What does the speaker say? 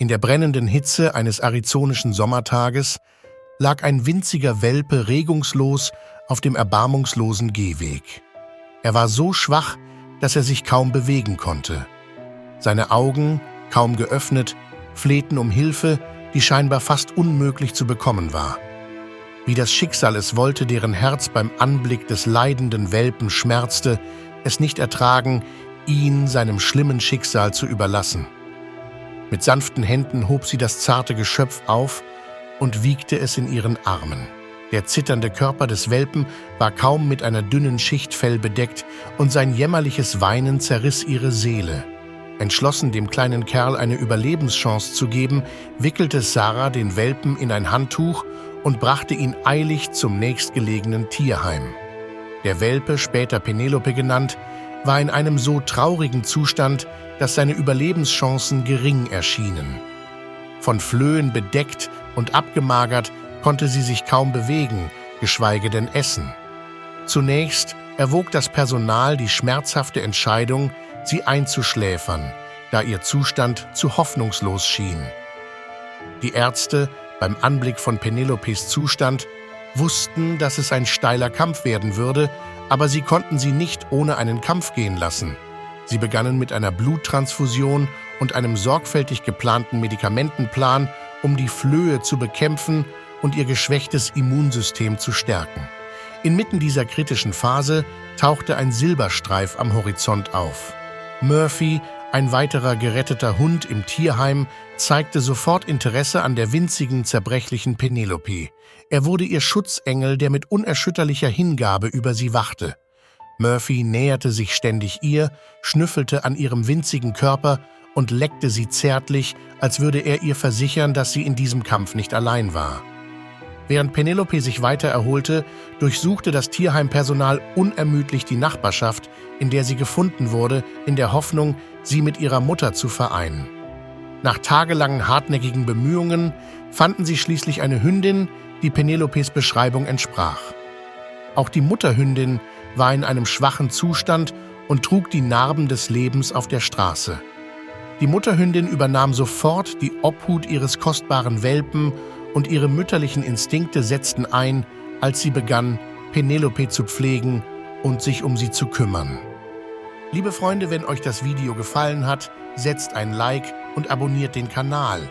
der brennenden Hitze eines arizonischen Sommertages lag ein winziger Welpe regungslos auf dem erbarmungslosen Gehweg. Er war so schwach, dass er sich kaum bewegen konnte. Seine Augen, kaum geöffnet, flehten um Hilfe, die scheinbar fast unmöglich zu bekommen war. Wie das Schicksal es wollte, deren Herz beim Anblick des leidenden Welpen schmerzte, es nicht ertragen, ihn seinem schlimmen Schicksal zu überlassen. Mit sanften Händen hob sie das zarte Geschöpf auf und wiegte es in ihren Armen. Der zitternde Körper des Welpen war kaum mit einer dünnen Schicht Fell bedeckt und sein jämmerliches Weinen zerriss ihre Seele. Entschlossen, dem kleinen Kerl eine Überlebenschance zu geben, wickelte Sarah den Welpen in ein Handtuch und brachte ihn eilig zum nächstgelegenen Tierheim. Der Welpe, später Penelope genannt, war in einem so traurigen Zustand, dass seine Überlebenschancen gering erschienen. Von Flöhen bedeckt und abgemagert konnte sie sich kaum bewegen, geschweige denn essen. Zunächst erwog das Personal die schmerzhafte Entscheidung, sie einzuschläfern, da ihr Zustand zu hoffnungslos schien. Die Ärzte, beim Anblick von Penelopes Zustand, wussten, dass es ein steiler Kampf werden würde, aber sie konnten sie nicht ohne einen Kampf gehen lassen. Sie begannen mit einer Bluttransfusion und einem sorgfältig geplanten Medikamentenplan, um die Flöhe zu bekämpfen und ihr geschwächtes Immunsystem zu stärken. Inmitten dieser kritischen Phase tauchte ein Silberstreif am Horizont auf. Murphy, ein weiterer geretteter Hund im Tierheim, zeigte sofort Interesse an der winzigen, zerbrechlichen Penelope. Er wurde ihr Schutzengel, der mit unerschütterlicher Hingabe über sie wachte. Murphy näherte sich ständig ihr, schnüffelte an ihrem winzigen Körper und leckte sie zärtlich, als würde er ihr versichern, dass sie in diesem Kampf nicht allein war. Während Penelope sich weiter erholte, durchsuchte das Tierheimpersonal unermüdlich die Nachbarschaft, in der sie gefunden wurde, in der Hoffnung, sie mit ihrer Mutter zu vereinen. Nach tagelangen hartnäckigen Bemühungen fanden sie schließlich eine Hündin, die Penelopes Beschreibung entsprach. Auch die Mutterhündin war in einem schwachen Zustand und trug die Narben des Lebens auf der Straße. Die Mutterhündin übernahm sofort die Obhut ihres kostbaren Welpen und ihre mütterlichen Instinkte setzten ein, als sie begann, Penelope zu pflegen und sich um sie zu kümmern. Liebe Freunde, wenn euch das Video gefallen hat, setzt ein Like und abonniert den Kanal.